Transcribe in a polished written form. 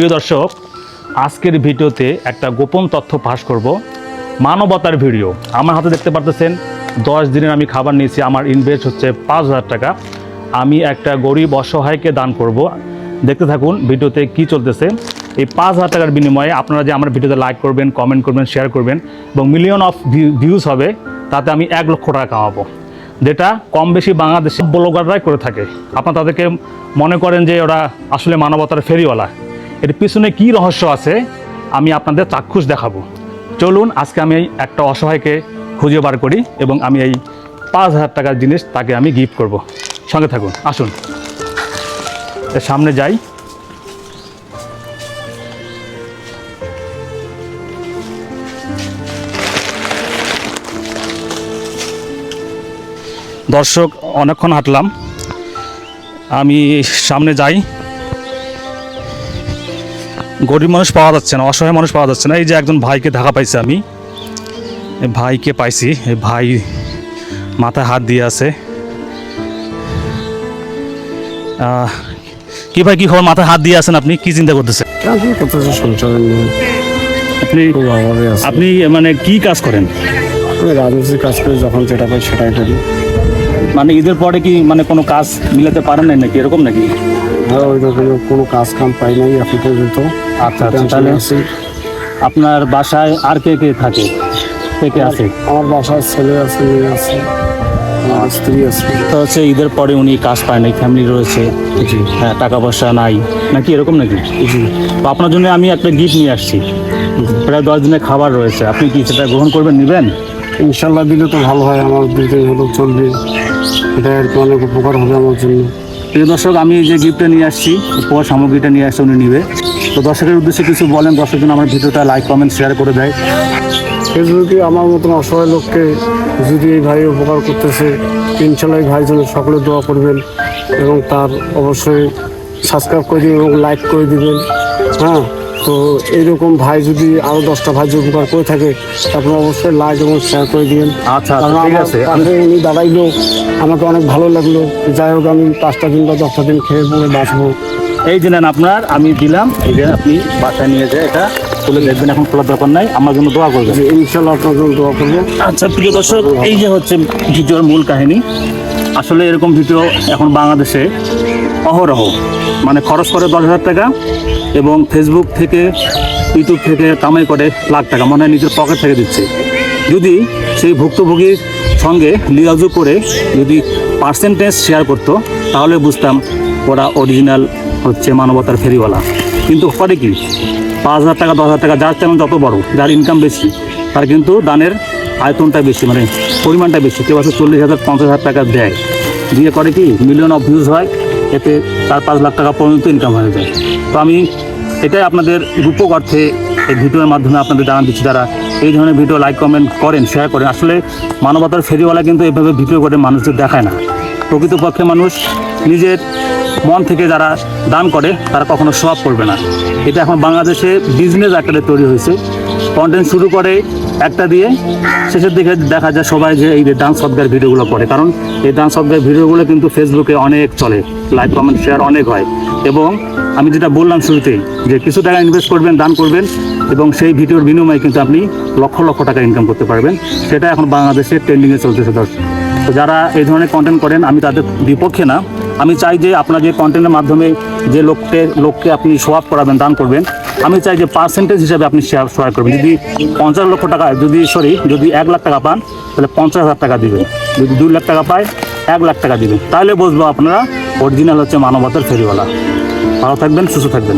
প্রিয় দর্শক, আজকের ভিডিওতে একটা গোপন তথ্য ফাঁস করব। মানবতার ভিডিও। আমার হাতে দেখতে পারতেছেন 10 দিনের আমি খাবার নিয়েছি। আমার ইনভেস্ট হচ্ছে 5,000 টাকা। আমি একটা গরিব অসহায়কে দান করব। দেখতে থাকুন ভিডিওতে কি চলতেছে। এই 5,000 টাকার বিনিময়ে আপনারা যে আমার ভিডিওতে লাইক করবেন, কমেন্ট করবেন, শেয়ার করবেন এবং মিলিয়ন অফ ভিউজ হবে, তাতে আমি 1 লক্ষ টাকা কামাবো, যেটা কম বেশি বাংলাদেশে ব্লগাররাই করে থাকে। আপনারা তাদেরকে মনে করেন যে ওরা আসলে মানবতার ফেরিওয়ালা। এর পিছনে কী রহস্য আছে আমি আপনাদের চাক্ষুষ দেখাবো। চলুন আজকে আমি একটা অসহায়কে খুঁজে বার করি এবং আমি এই 5,000 টাকার জিনিস তাকে আমি গিফট করব। সঙ্গে থাকুন, আসুন এর সামনে যাই। দর্শক, অনেকক্ষণ হাঁটলাম, আমি সামনে যাই। গরিব মানুষ পাওয়া যাচ্ছে না, অসহায় মানুষ পাওয়া যাচ্ছে না। এই যে একজন ভাইকে দেখা পাইছি, আমি এই ভাইকে পাইছি। এই ভাই মাথায় হাত দিয়ে আছে। কি ভাই, কি খবর? মাথায় হাত দিয়ে আছেন আপনি, কি চিন্তা করতেছেন? আপনি মানে কি কাজ করেন? রাজনীতির কাজ করে যখন যেটা পাই সেটাই করি। মানে ঈদের পরে কি মানে কোনো কাজ মিলাতে পারেন নাই নাকি, এরকম নাকি? হ্যাঁ, ওই রকম কোনো কাজ কাম পাই নাই এখন পর্যন্ত। আচ্ছা, তাহলে আপনার বাসায় আর কে কে থাকে, কে কে আছে? আমার বাসায় ছেলে আছে, মেয়ে আছে, আমার স্ত্রী আছে। তো হচ্ছে ঈদের পরে উনি কাজ পায় নাই, ফ্যামিলি রয়েছে, হ্যাঁ, টাকা পয়সা নাই নাকি, এরকম নাকি? তো আপনার জন্য আমি একটা গিফট নিয়ে আসছি। প্রায় 10 দিনের খাবার রয়েছে, আপনি কি সেটা গ্রহণ করবেন, নেবেন? ইনশাল্লাহ দিলে তো ভালো হয়, আমার দুদিন হলো চলবে, এটা আর কি অনেক উপকার হবে আমার জন্য। প্রিয় দর্শক, আমি যে গিফটটা নিয়ে আসছি, উপহার সামগ্রীটা নিয়ে আসছি, উনি নিবে। তো দর্শকের উদ্দেশ্যে কিছু বলেন, দর্শক যেন আমার ভিডিওটা লাইক কমেন্ট শেয়ার করে দেয়। যদি আমার মতন অসহায় লোককে যদি এই ভাই উপকার করতেছে, ইনশাল্লাহ এই ভাই জন্য সকলে দোয়া করবেন এবং তার অবশ্যই সাবস্ক্রাইব করে দিবেন এবং লাইক করে দিবেন। হ্যাঁ, তো এইরকম ভাই যদি আরও 10টা ভাই যদি উপকার করে থাকে, তারপরে অবশ্যই লাইক এবং শেয়ার করে দিবেন। আচ্ছা, ঠিক আছে। উনি দাঁড়াইলো, আমাকে অনেক ভালো লাগলো। যাই হোক, আমি 5টা দিন বা 10টা দিন খেয়ে পরে বাঁচবো। এই যে নেন আপনার, আমি দিলাম, এই যে আপনি বাসায় নিয়ে যায়, এটা খুলে দেখবেন, এখন খোলার দরকার নাই, আমার জন্য দোয়া করবেন। ইনশাল্লাহ আপনার জন্য দোয়া করবো। আচ্ছা প্রিয় দর্শক, এই যে হচ্ছে ভিডিওর মূল কাহিনী। আসলে এরকম ভিডিও এখন বাংলাদেশে অহরহ, মানে খরচ করে 10,000 টাকা এবং ফেসবুক থেকে, ইউটিউব থেকে কামাই করে লাখ টাকা, মানে নিজের পকেট থেকে দিচ্ছে। যদি সেই ভুক্তভোগীর সঙ্গে লিয়াজু করে যদি পার্সেন্টেজ শেয়ার করতো, তাহলে বুঝতাম ওরা অরিজিনাল হচ্ছে মানবতার ফেরিওয়ালা। কিন্তু করে কি, 5,000 টাকা 10,000 টাকা, যার চ্যানেল যত বড়, যার ইনকাম বেশি, তার কিন্তু দানের আয়তনটা বেশি, মানে পরিমাণটা বেশি। কেউ আছে 40,000 50,000 টাকা দেয়, দিয়ে করে কি মিলিয়ন অফ ভিউজ হয়, এতে 4-5 লাখ টাকা পর্যন্ত ইনকাম হয়ে যায়। তো আমি এটাই আপনাদের রূপক অর্থে এই ভিডিওর মাধ্যমে আপনাদের জানান দিচ্ছি, যারা এই ধরনের ভিডিও লাইক কমেন্ট করেন, শেয়ার করেন। আসলে মানবতার ফেরিওয়ালা কিন্তু এভাবে ভিডিও করে মানুষদের দেখায় না। প্রকৃতপক্ষে মানুষ নিজের মন থেকে যারা দান করে, তারা কখনো শো আপ করবে না। এটা এখন বাংলাদেশে বিজনেস আকারে তৈরি হয়েছে। কন্টেন্ট শুরু করে একটা দিয়ে, শেষের দিকে দেখা যায় সবাই যে এই ডান্স সদগার ভিডিওগুলো করে। কারণ এই ডান্স সদগার ভিডিওগুলো কিন্তু ফেসবুকে অনেক চলে, লাইক কমেন্ট শেয়ার অনেক হয়। এবং আমি যেটা বললাম শুরুতেই, যে কিছু টাকা ইনভেস্ট করবেন, দান করবেন, এবং সেই ভিডিওর বিনিময়ে কিন্তু আপনি লক্ষ লক্ষ টাকা ইনকাম করতে পারবেন। সেটা এখন বাংলাদেশে ট্রেন্ডিংয়ে চলতেছে। দর্শক, তো যারা এই ধরনের কন্টেন্ট করেন, আমি তাদের বিপক্ষে না। আমি চাই যে আপনার যে কন্টেন্টের মাধ্যমে যে লোককে আপনি শো আপ করাবেন, দান করবেন, আমি চাই যে পার্সেন্টেজ হিসাবে আপনি শেয়ার করবেন। যদি 50 লক্ষ টাকা, যদি 1 লাখ টাকা পান, তাহলে 50,000 টাকা দিবেন। যদি 2 লাখ টাকা পায়, 1 লাখ টাকা দিবেন। তাহলে বুঝবো আপনারা অরিজিনাল হচ্ছে মানবতার ফেরিওয়ালা। ভালো থাকবেন, সুস্থ থাকবেন।